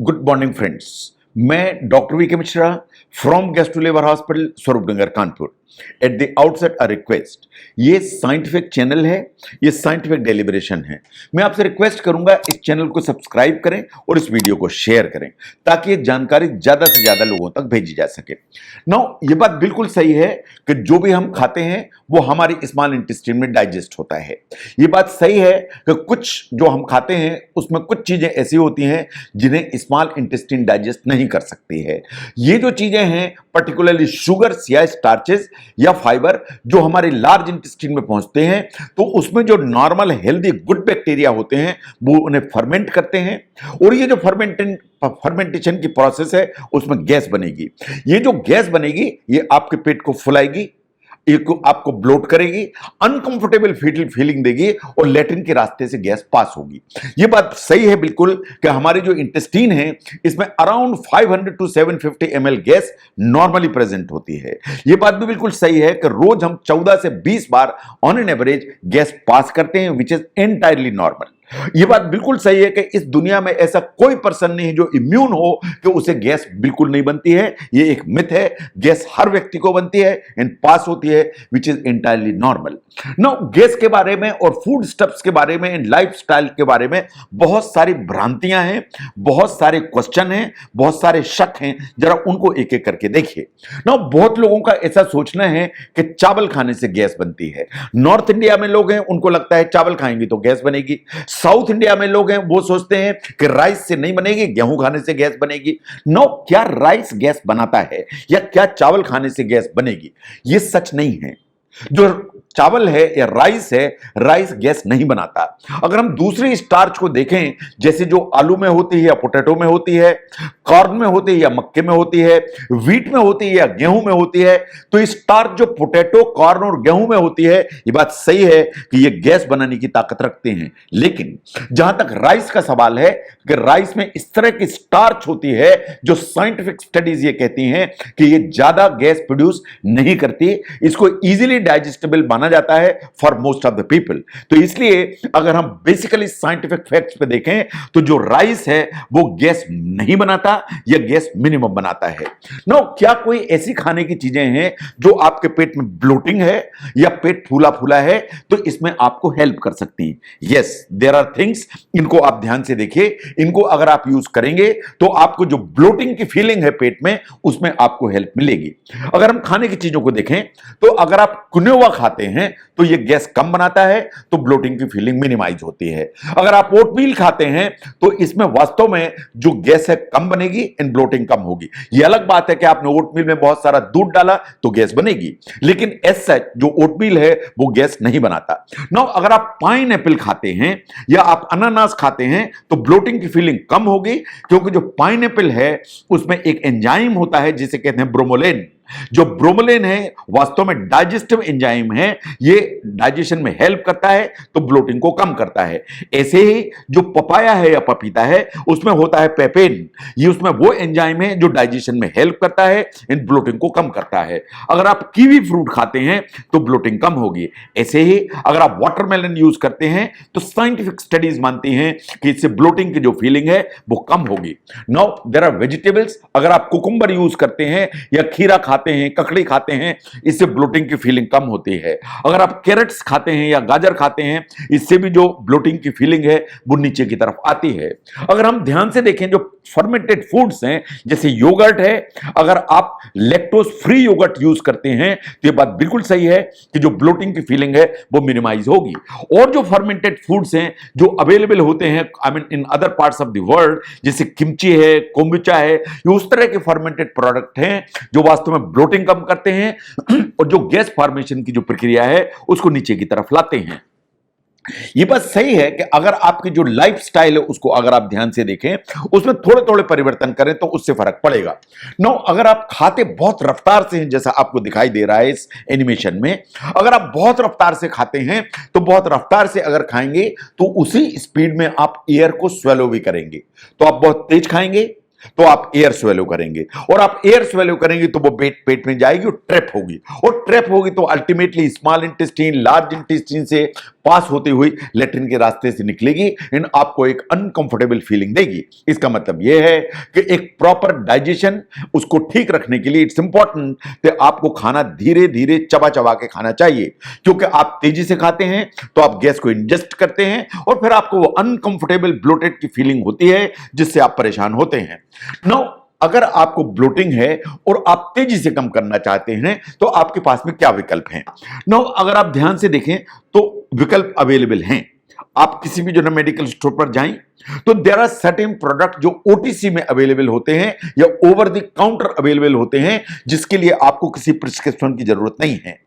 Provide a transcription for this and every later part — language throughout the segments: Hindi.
Good morning friends. मैं doctor V K Mishra from gastro hospital Swaroopnagar Kanpur. At the outset a request, ये साइंटिफिक चैनल है, ये साइंटिफिक डेलिब्रेशन है। मैं आपसे रिक्वेस्ट करूंगा इस चैनल को सब्सक्राइब करें और इस वीडियो को शेयर करें ताकि ये जानकारी ज्यादा से ज्यादा लोगों तक भेजी जा सके। नाउ ये बात बिल्कुल सही है कि जो भी हम खाते हैं वो हमारी स्मॉल इंटेस्टाइन में डाइजेस्ट होता है। ये बात सही है कि कुछ जो हम खाते हैं उसमें कुछ चीजें ऐसी होती हैं जिन्हें स्मॉल इंटेस्टाइन डाइजेस्ट नहीं कर सकती है। ये जो चीजें हैं पर्टिकुलरली शुगर्स या स्टार्चेस या फाइबर जो हमारे लार्ज इंटेस्टाइन में पहुंचते हैं, तो उसमें जो नॉर्मल हेल्दी गुड बैक्टीरिया होते हैं वो उन्हें फर्मेंट करते हैं और ये जो फर्मेंटेशन की प्रोसेस है उसमें गैस बनेगी। ये जो गैस बनेगी ये आपके पेट को फुलाएगी, आपको ब्लोट करेगी, अनकंफर्टेबल फीलिंग देगी और लेट्रिन के रास्ते से गैस पास होगी। ये बात सही है बिल्कुल कि हमारे जो इंटेस्टाइन है इसमें around 500 to 750 ml gas normally present होती है। ये बात भी बिल्कुल सही है कि रोज हम 14 से 20 बार on an average gas pass करते हैं, विच इज एंटायरली नॉर्मल। यह बात बिल्कुल सही है कि इस दुनिया में ऐसा कोई पर्सन नहीं है जो इम्यून हो कि उसे गैस बिल्कुल नहीं बनती है। यह एक मिथ है। गैस हर व्यक्ति को बनती है एंड पास होती है, which is entirely normal. Now gas के बारे में और फूड स्टफ्स के बारे में एंड लाइफस्टाइल के बारे में बहुत सारी भ्रांतियां हैं, बहुत सारे क्वेश्चन हैं, बहुत सारे शक हैं। जरा उनको एक एक करके देखिए। नाउ बहुत लोगों का ऐसा सोचना है कि चावल खाने से गैस बनती है। नॉर्थ इंडिया में लोग हैं उनको लगता है चावल खाएंगे तो गैस बनेगी। साउथ इंडिया में लोग हैं वो सोचते हैं कि राइस से नहीं बनेगी, गेहूं खाने से गैस बनेगी। नो, क्या राइस गैस बनाता है या क्या चावल खाने से गैस बनेगी? ये सच नहीं है। जो चावल है या राइस है, राइस गैस नहीं बनाता। अगर हम दूसरी स्टार्च को देखें, जैसे जो आलू में होती है या पोटैटो में होती है, कॉर्न में होती है या मक्के में होती है, व्हीट में होती है या गेहूं में होती है, तो स्टार्च जो पोटैटो, कॉर्न और गेहूं में होती है, ये बात सही है कि ये गैस बनाने की ताकत रखते हैं। लेकिन जहां तक राइस का सवाल है कि राइस में इस तरह की स्टार्च होती है जो साइंटिफिक स्टडीज ये कहती हैं कि ये ज्यादा गैस प्रोड्यूस नहीं करती, इसको इजीली डाइजेस्टेबल माना जाता है for most of the people. तो इसलिए अगर हम बेसिकली साइंटिफिक फैक्ट्स पे देखें तो जो राइस है वो गैस नहीं बनाता या गैस मिनिमम बनाता है। नो, क्या कोई ऐसी खाने की चीजें हैं जो आपके पेट में ब्लोटिंग है या पेट फूला फूला है तो इसमें आपको हेल्प कर सकती हैं? Yes, there are things. इनको आप ध्यान से देखिए। इनको अगर आप यूज करेंगे तो आपको जो ब्लोटिंग की फीलिंग है पेट में उसमें आपको हेल्प मिलेगी। अगर हम खाने की चीजों को देखें तो अगर आप क्विनोआ खाते हैं तो यह गैस कम बनाता है तो ब्लोटिंग की फीलिंग मिनिमाइज होती है। अगर आप ओटमील खाते हैं तो इसमें वास्तव में जो गैस है कम बनेगी एंड ब्लोटिंग कम होगी। यह अलग बात है कि आपने ओटमील में बहुत सारा दूध डाला तो गैस बनेगी, लेकिन एज सच जो ओटमील है वो गैस नहीं बनाता। नाउ अगर आप पाइन एप्पल खाते हैं या आप अनानास खाते हैं तो ब्लोटिंग की फीलिंग कम होगी, क्योंकि जो पाइन एप्पल है उसमें एक एंजाइम होता है जिसे कहते हैं ब्रोमोलेन। जो ब्रोमोलेन है वास्तव में डाइजेस्टिव एंजाइम है, ये डाइजेशन में हेल्प करता है तो ब्लोटिंग को कम करता है। ऐसे ही जो पपाया है या पपीता है उसमें होता है पेपेन, ये उसमें वो एंजाइम है जो डाइजेशन में हेल्प करता है इन ब्लोटिंग को कम करता है। अगर आप कीवी फ्रूट खाते हैं तो ब्लोटिंग कम होगी। ऐसे ही अगर आप वाटरमेलन यूज करते हैं तो साइंटिफिक स्टडीज मानती हैं कि इससे ब्लोटिंग की जो फीलिंग है वो कम होगी। Now there are vegetables. अगर आप कुकुम्बर यूज करते हैं या खीरा खाते हैं, ककड़ी खाते हैं, इससे ब्लोटिंग की फीलिंग कम होती है। अगर आप कैरेट्स खाते हैं या गाजर खाते हैं, इससे भी जो ब्लोटिंग की फीलिंग है वो नीचे की तरफ आती है। अगर हम ध्यान से देखें जो फर्मेंटेड फूड्स हैं जैसे योगर्ट है, अगर आप लैक्टोज फ्री योगर्ट यूज करते हैं तो ये बात बिल्कुल सही है कि जो ब्लोटिंग की फीलिंग है वो मिनिमाइज होगी। और जो फर्मेंटेड फूड्स हैं जो अवेलेबल होते हैं I mean in other parts of the world, जैसे किमची है, कोम्बुचा है, ये उस तरह के फर्मेंटेड प्रोडक्ट हैं जो वास्तव में ब्लोटिंग कम करते हैं और जो गैस फॉर्मेशन की जो प्रक्रिया है उसको नीचे की तरफ लाते हैं। ये बात सही है कि अगर आपकी जो लाइफस्टाइल है उसको अगर आप ध्यान से देखें, उसमें थोड़े थोड़े परिवर्तन करें तो उससे फर्क पड़ेगा। नो, अगर आप खाते बहुत रफ्तार से हैं जैसा आपको दिखाई दे रहा है इस एनिमेशन में, अगर आप बहुत रफ्तार से खाते हैं तो बहुत रफ्तार से अगर खाएंगे तो उसी स्पीड में आप एयर को स्वेलो भी करेंगे। तो आप बहुत तेज खाएंगे तो आप एयर स्वेलो करेंगे और आप एयर स्वेलो करेंगे तो वो पेट में जाएगी और ट्रैप होगी, और ट्रैप होगी तो ultimately small intestine large intestine से पास होती हुई लेट्रिन के रास्ते से निकलेगी एंड आपको एक अनकंफर्टेबल फीलिंग देगी। इसका मतलब यह है कि एक प्रॉपर डाइजेशन उसको ठीक रखने के लिए इट्स इंपॉर्टेंट कि आपको खाना धीरे धीरे चबा चबा के खाना चाहिए, क्योंकि आप तेजी से खाते हैं तो आप गैस को इंजेस्ट करते हैं और फिर आपको वो अनकंफर्टेबल ब्लोटेड की फीलिंग होती है जिससे आप परेशान होते हैं। नाउ अगर आपको ब्लोटिंग है और आप तेजी से कम करना चाहते हैं तो आपके पास में क्या विकल्प हैं? नाउ अगर आप ध्यान से देखें तो विकल्प अवेलेबल हैं। आप किसी भी जो मेडिकल स्टोर पर जाएं तो देयर आर सर्टेन प्रोडक्ट जो ओटीसी में अवेलेबल होते हैं या ओवर द काउंटर अवेलेबल होते हैं, जिसके लिए आपको किसी प्रिस्क्रिप्शन की जरूरत नहीं है।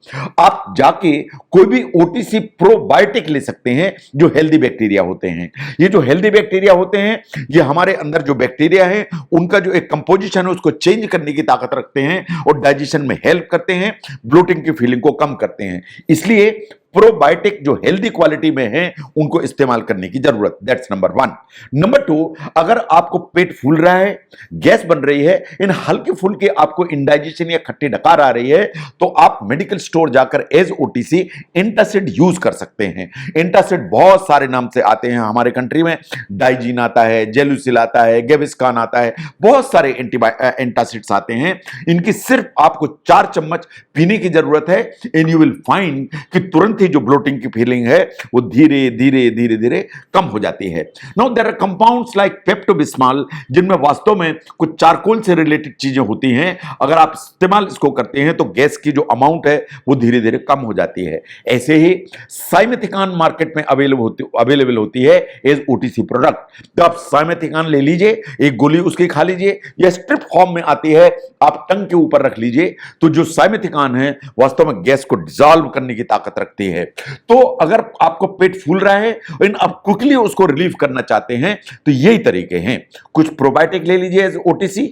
आप जाके कोई भी ओटीसी प्रोबायोटिक ले सकते हैं जो हेल्दी बैक्टीरिया होते हैं। ये जो हेल्दी बैक्टीरिया होते हैं ये हमारे अंदर जो बैक्टीरिया है उनका जो एक कंपोजिशन है उसको चेंज करने की ताकत रखते हैं और डाइजेशन में हेल्प करते हैं, ब्लोटिंग की फीलिंग को कम करते हैं। इसलिए प्रोबायोटिक जो हेल्दी क्वालिटी में है उनको इस्तेमाल करने की जरूरत, दैट्स नंबर 1। नंबर 2, अगर आपको पेट फूल रहा है, गैस बन रही है, इन हल्के फुल्के आपको इंडाइजेशन या खट्टी डकार आ रही है, तो आप मेडिकल स्टोर जाकर एज ओटीसी एंटासिड यूज कर सकते हैं। एंटासिड बहुत सारे नाम से आते हैं हमारे कंट्री में, डाइजीन आता है, जेलुसिल आता है, गेविस्कान आता है, बहुत सारे एंटासिड्स आते हैं। इनकी सिर्फ आपको 4 चम्मच पीने की जरूरत है एंड यू विल फाइंड कि तुरंत जो ब्लोटिंग की फीलिंग है वो धीरे धीरे धीरे धीरे कम हो जाती है। Now there are compounds like Pepto Bismol जिनमें वास्तव में कुछ चारकोल से रिलेटेड चीजें होती हैं। अगर आप इस्तेमाल इसको करते हैं तो गैस की जो अमाउंट है वो धीरे धीरे कम हो जाती है। ऐसे ही साइमेथिकान मार्केट में अवेलेबल होती है एज ओटीसी प्रोडक्ट। तो आप साइमेथिकान ले लीजिए, एक गोली उसकी खा लीजिए, या स्ट्रिप फॉर्म में आती है, आप टंग के ऊपर रख लीजिए। तो जो साइमेथिकान है वास्तव में गैस को डिसॉल्व करने की ताकत रखती है। तो अगर आपको पेट फूल रहा है और आप क्विकली उसको रिलीव करना चाहते हैं तो यही तरीके हैं। कुछ प्रोबायोटिक ले लीजिए एज ओटीसी,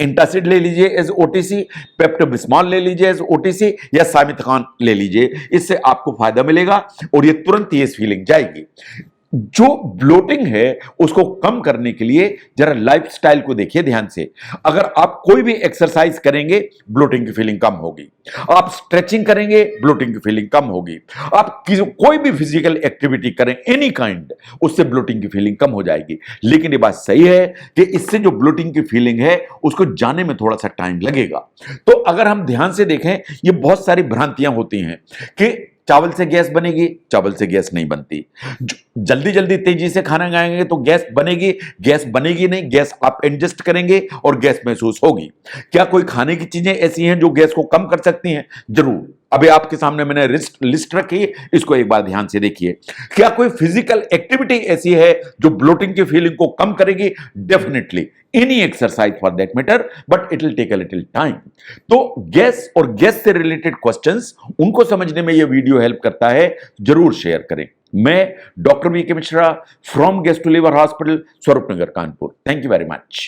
एंटासिड ले लीजिए एज ओटीसी, पेप्टोबिस्मॉल ले लीजिए एज ओटीसी, या साइमेथिकान ले लीजिए। इससे आपको फायदा मिलेगा और ये तुरंत ये फीलिंग जाएगी। जो ब्लोटिंग है उसको कम करने के लिए जरा लाइफस्टाइल को देखिए ध्यान से। अगर आप कोई भी एक्सरसाइज करेंगे ब्लोटिंग की फीलिंग कम होगी, आप स्ट्रेचिंग करेंगे ब्लोटिंग की फीलिंग कम होगी, आप कोई भी फिजिकल एक्टिविटी करें एनी काइंड, उससे ब्लोटिंग की फीलिंग कम हो जाएगी। लेकिन ये बात सही है कि इससे जो ब्लोटिंग की फीलिंग है उसको जाने में थोड़ा सा टाइम लगेगा। तो अगर हम ध्यान से देखें ये बहुत सारी भ्रांतियां होती हैं कि चावल से गैस बनेगी, चावल से गैस नहीं बनती। जल्दी जल्दी तेजी से खाना खाएंगे तो गैस बनेगी नहीं, गैस आप एडजस्ट करेंगे और गैस महसूस होगी। क्या कोई खाने की चीजें ऐसी हैं जो गैस को कम कर सकती हैं? जरूर। अभी आपके सामने मैंने लिस्ट रखी, इसको एक बार ध्यान से देखिए। क्या कोई फिजिकल एक्टिविटी ऐसी है जो ब्लोटिंग की फीलिंग को कम करेगी? Definitely any exercise for that matter, but it will take a little time. तो गैस और गैस से रिलेटेड क्वेश्चंस उनको समझने में यह वीडियो हेल्प करता है, जरूर शेयर करें। मैं doctor V K Mishra from gastro liver hospital, Swaroopnagar, Kanpur. Thank you very much.